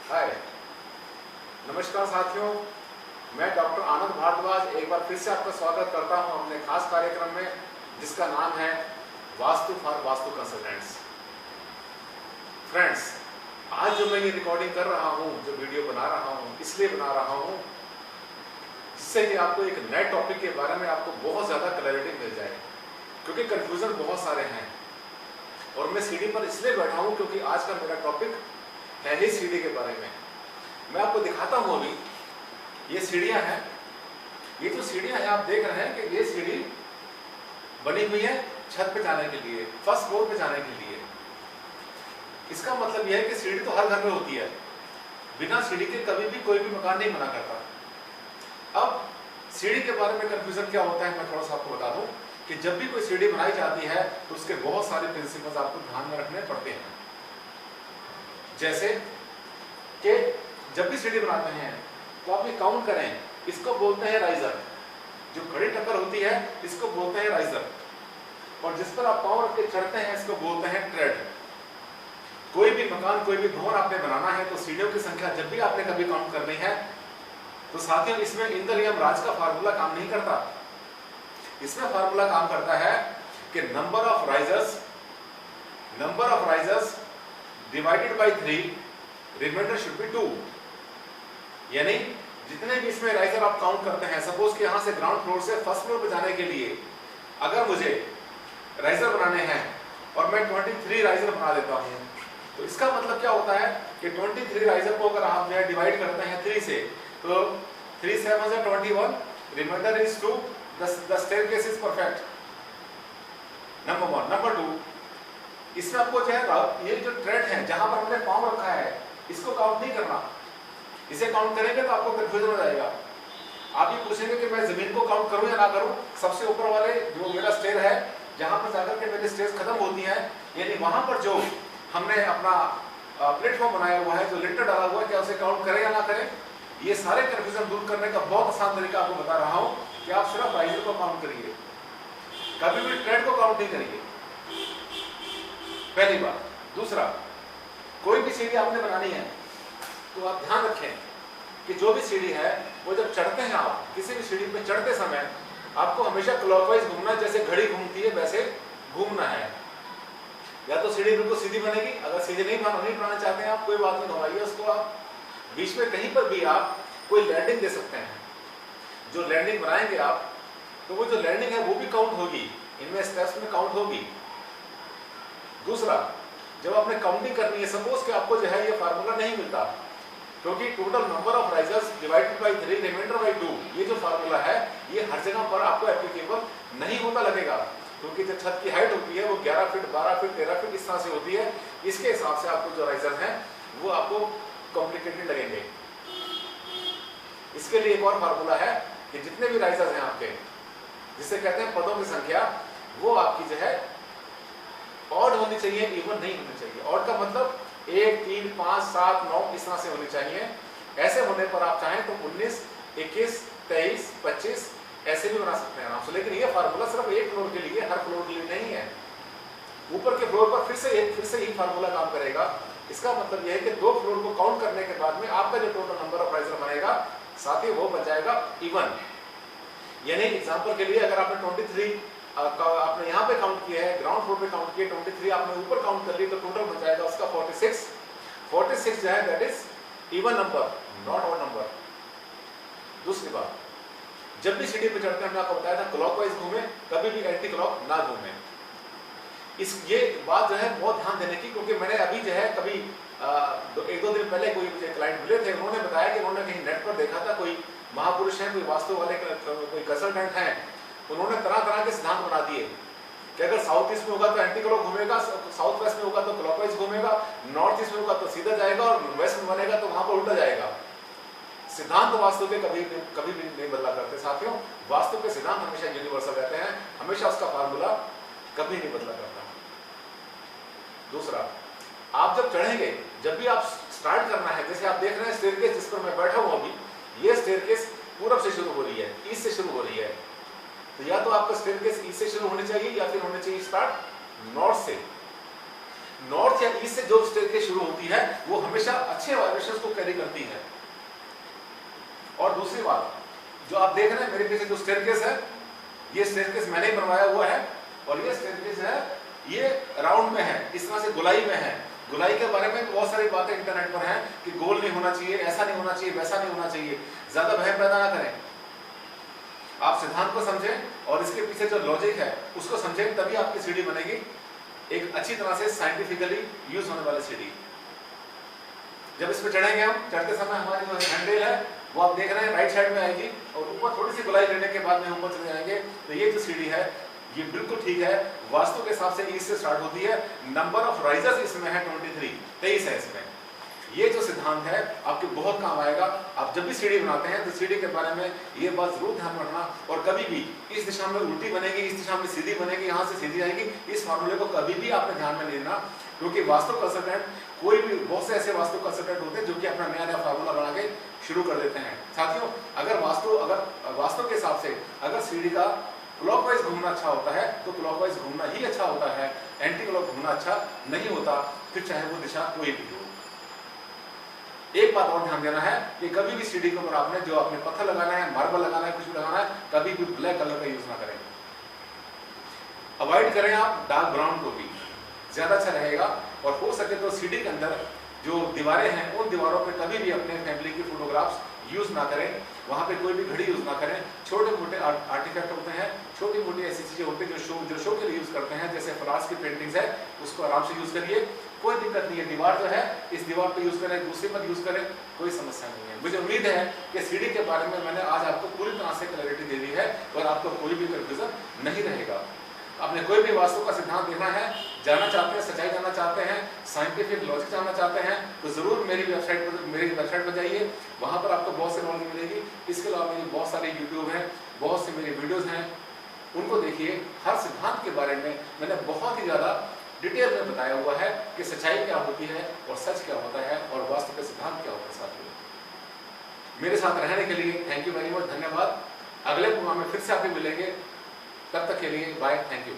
हाय, नमस्कार साथियों। मैं डॉक्टर आनंद भारद्वाज एक बार फिर से आपका स्वागत करता हूं अपने खास कार्यक्रम में, जिसका नाम है vastu for vastu consultants. Friends, आज जो मैं ये रिकॉर्डिंग कर रहा हूं, जो वीडियो बना रहा हूं, इसलिए बना रहा हूं जिससे कि आपको एक नए टॉपिक के बारे में आपको बहुत ज़्यादा क्लैरिटी मिल जाए, क्योंकि कंफ्यूजन बहुत सारे हैं। और मैं सीढ़ी पर इसलिए बैठा हूं क्योंकि आज का मेरा टॉपिक है ही सीढ़ी के बारे में। मैं आपको दिखाता हूं अभी, ये सीढ़ियां हैं। ये जो सीढ़ियां हैं आप देख रहे हैं कि ये सीढ़ी बनी हुई है छत पे जाने के लिए, फर्स्ट फ्लोर पे जाने के लिए। इसका मतलब यह है कि सीढ़ी तो हर घर में होती है, बिना सीढ़ी के कभी भी कोई भी मकान नहीं बना करता। अब सीढ़ी के बारे में कंफ्यूजन क्या होता है, मैं थोड़ा सा आपको बता दूं कि जब भी कोई सीढ़ी बनाई जाती है तो उसके बहुत सारे प्रिंसिपल्स आपको ध्यान में रखने पड़ते हैं। जैसे कि जब भी सीढ़ी बनाते हैं तो आप ये काउंट करें, इसको बोलते हैं राइजर। जो खड़ी टक्कर होती है इसको बोलते हैं राइजर, और जिस पर आप पांव रख के चढ़ते हैं इसको बोलते हैं ट्रेड। कोई भी मकान, कोई भी भवन आपने बनाना है तो सीढ़ियों की संख्या जब भी आपने कभी काउंट करनी है तो साथियों इसमें इंद्र यमराज का फार्मूला काम नहीं करता। इसमें फार्मूला काम करता है कि number of risers divided by 3, remainder should be 2। यानी जितने भी इसमें राइजर आप काउंट करते हैं, सपोज कि यहां से ग्राउंड फ्लोर से फर्स्ट फ्लोर पे जाने के लिए अगर मुझे राइजर बनाने हैं और मैं 23 राइजर बना देता हूं, तो इसका मतलब क्या होता है कि 23 राइजर को अगर आप जो है डिवाइड करते हैं 3 से, तो 3 7 is 21, remainder is 2, the staircase is perfect। Number 1। Number 2, इसमें आपको जो है ये जो ट्रेड है जहां पर हमने पांव रखा है इसको काउंट नहीं करना। इसे काउंट करेंगे तो आपको कंफ्यूजन हो जाएगा। आप ये पूछेंगे कि मैं जमीन को काउंट करूं या ना करूं। सबसे ऊपर वाले जो मेरा स्टेयर है, जहां पर जाकर के मेरी स्टेयर्स खत्म होती है, यानी वहां पर जो हमने अपना प्लेटफॉर्म बनाया हुआ है, जो लिंटर डाला हुआ है, क्या उसे काउंट करें या ना करें। ये सारे कंफ्यूजन दूर करने का बहुत आसान तरीका आपको बता रहा हूं कि आप सिर्फ राइजर को काउंट करिए, कभी भी ट्रेड को काउंट नहीं करिए, पहली बात। दूसरा, कोई भी सीढ़ी आपने बनानी है तो आप ध्यान रखें कि जो भी सीढ़ी है वो जब चढ़ते हैं, आप किसी भी सीढ़ी पे चढ़ते समय आपको हमेशा क्लॉकवाइज घूमना, जैसे घड़ी घूमती है वैसे घूमना है। या तो सीढ़ी बिल्कुल सीधी बनेगी, अगर सीधी नहीं बनाना चाहते हैं आप, कोई बात नहीं, घुमाइए उसको। आप बीच में कहीं पर भी आप कोई लैंडिंग दे सकते हैं। जो लैंडिंग बनाएंगे आप, तो वो जो लैंडिंग है वो भी काउंट होगी, इनमें स्टेप्स में काउंट होगी। दूसरा, जब आपने काउंटिंग करनी है, सपोज कि आपको जो है ये फार्मूला नहीं मिलता, क्योंकि total number of risers divided by 3 remainder by 2, ये जो फार्मूला है ये हर जगह पर आपको एप्लीकेबल नहीं होता लगेगा, क्योंकि जो छत की हाइट होती है वो 11 फीट, 12 फीट, 13 फीट इस तरह से होती है। इसके हिसाब से आपको जो राइजर हैं वो आपको कॉम्प्लिकेटेड लगेंगे। इसके लिए एक और फार्मूला है कि जितने भी राइजर्स हैं आपके, जिसे कहते हैं पदों की संख्या, वो आपकी जो है ऑड होनी चाहिए, इवन नहीं होनी चाहिए। ऑड का मतलब 1, 3, 5, 7, 9 इस तरह से होनी चाहिए। ऐसे होने पर आप चाहें तो 19, 21, 23, 25 ऐसे भी बना सकते हैं आराम से। लेकिन ये फार्मूला सिर्फ एक फ्लोर के लिए, हर फ्लोर के लिए नहीं है। ऊपर के फ्लोर पर फिर से यही फार्मूला काम करेगा। इसका मतलब यह है कि 2 फ्लोर को काउंट करने के बाद में आपका जो टोटल नंबर ऑफ राइजर बनेगा, साथ ही वो बन जाएगा इवन। यानी एग्जाम्पल के लिए अगर आपने 23 आपने यहाँ पे काउंट किया है, ग्राउंड फ्लोर पे काउंट किया 23, आपने ऊपर काउंट कर ली, तो टोटल बन जाएगा उसका 46। 46 जो है that is even number, not odd number. दूसरी बात, जब भी सीढ़ी पे चढ़ते हैं, हमने आपको बताया था क्लॉकवाइज घूमे, कभी भी एंटी क्लॉक ना घूमे। ये बात जो है बहुत ध्यान देने की, क्योंकि मैंने अभी जो है कभी 1-2 दिन पहले कोई मुझे क्लाइंट मिले थे, उन्होंने बताया कि उन्होंने कहीं नेट पर देखा था, कोई महापुरुष है, कोई वास्तु वाले, कोई कंसल्टेंट हैं, उन्होंने तरह तरह के सिद्धांत बना दिए कि अगर साउथ ईस्ट में होगा तो एंटी क्लॉक घूमेगा, साउथ वेस्ट में होगा तो क्लॉकवाइज घूमेगा, नॉर्थ ईस्ट में होगा तो सीधा जाएगा, और वेस्ट में बनेगा तो वहां पर उल्टा जाएगा। सिद्धांत वास्तु के कभी भी नहीं बदला करते साथियों। वास्तु के सिद्धांत हमेशा यूनिवर्सल रहते हैं, हमेशा उसका फार्मूला कभी नहीं बदला करता। दूसरा, आप जब चढ़ेंगे, जब भी आप स्टार्ट करना है, जैसे आप देख रहे हैं स्टेयरकेस जिस पर मैं बैठा हूं अभी, ये स्टेयरकेस पूरब से शुरू हो रही है, ईस्ट से शुरू हो रही है। तो या तो आपका स्टेयरकेस ईस्ट से शुरू होनी चाहिए, या फिर होनी चाहिए स्टार्ट नॉर्थ से। नॉर्थ या ईस्ट से जो स्टेयरकेस शुरू होती है वो हमेशा हमेशा अच्छे वाइब्रेशंस को कैरी करती है। और दूसरी बात, जो आप देख रहे हैं मेरे पीछे जो स्टेयरकेस है, ये स्टेयरकेस मैंने ही बनवाया हुआ है, और ये स्टेयरकेस है ये राउंड में है, इस तरह से गोलाई में है। गोलाई के बारे में बहुत सारी बातें इंटरनेट पर हैं कि गोल नहीं होना चाहिए, ऐसा नहीं होना चाहिए, वैसा नहीं होना चाहिए। ज्यादा भय पैदा ना करें, आप सिद्धांत को समझें और इसके पीछे जो लॉजिक है उसको समझें, तभी आपकी सीढ़ी बनेगी एक अच्छी तरह से साइंटिफिकली यूज होने वाली सीढ़ी। जब इस पे चढ़ेंगे हम, चढ़ते समय हमारी जो हैंडल है वो आप देख रहे हैं राइट साइड में आएगी, और ऊपर थोड़ी सी गोलाई लेने के बाद में ऊपर चले जाएंगे। तो ये जो सीढ़ी है ये बिल्कुल ठीक है, वास्तु के हिसाब से ईस्ट से स्टार्ट होती है। नंबर ऑफ राइजर्स इसमें है 23 है इसमें। ये जो सिद्धांत है आपके बहुत काम आएगा। आप जब भी सीढ़ी बनाते हैं तो सीढ़ी के बारे में ये बात जरूर ध्यान रखना, और कभी भी इस दिशा में उल्टी बनेगी, इस दिशा में सीधी बनेगी, यहाँ से सीधी आएगी, इस फार्मूले को कभी भी आपने ध्यान में नहीं लेना। क्योंकि वास्तु कंसल्टेंट, कोई भी बहुत से ऐसे वास्तु कंसल्टेंट होते हैं जो कि अपना नया नया फार्मूला बना के शुरू कर देते हैं। साथियों, अगर वास्तु के हिसाब से अगर सीढ़ी का क्लॉकवाइज घूमना अच्छा होता है तो क्लॉकवाइज घूमना ही अच्छा होता है, एंटी क्लॉक घूमना अच्छा नहीं होता, फिर चाहे वो दिशा कोई भी हो। एक बात और ध्यान देना है कि कभी भी सीढ़ी के ऊपर आपने जो आपने पत्थर लगाना है, मार्बल लगाना है, कुछ भी लगाना है, कभी भी ब्लैक कलर का यूज ना करें। अवॉइड करें आप डार्क ब्राउन को भी, ज्यादा अच्छा रहेगा। और हो सके तो सीढ़ी के अंदर जो दीवारें हैं उन दीवारों पे कभी भी अपने फैमिली की फोटोग्राफ्स यूज ना करें, वहां पे कोई भी घड़ी यूज ना करें। छोटे मोटे आर्टिफैक्ट होते हैं, छोटी मोटी ऐसी चीजें होती हैं जो शो के लिए यूज करते हैं, जैसे फ्लावर्स की पेंटिंग्स है, उसको आराम से यूज करिए, कोई दिक्कत नहीं है। दीवार जो है इस दीवार पे यूज करें, दूसरी पर यूज करें, कोई समस्या नहीं है। मुझे उम्मीद है कि सीढ़ी के बारे में मैंने आज आपको पूरी तरह से क्लैरिटी दे दी है और आपको कोई भी कंफ्यूजन नहीं रहेगा। आपने कोई भी वास्तु का सिद्धांत देखना है, जानना चाहते हैं, सच्चाई जानना चाहते हैं, साइंटिफिक लॉजिक जानना चाहते हैं, तो जरूर मेरी वेबसाइट पर जाइए, वहां पर आपको बहुत सी नॉलेज मिलेगी। इसके अलावा मेरी बहुत सारी यूट्यूब हैं, बहुत से मेरे वीडियोस हैं, उनको देखिए। हर सिद्धांत के बारे में मैंने बहुत ही ज्यादा डिटेल में बताया हुआ है कि सच्चाई क्या होती है और सच क्या होता है और वास्तु का सिद्धांत क्या होता है। साथियों, मेरे साथ रहने के लिए थैंक यू वेरी मच, धन्यवाद। अगले प्रोग्राम में फिर से आपसे मिलेंगे, तब तक के लिए बाय, थैंक यू।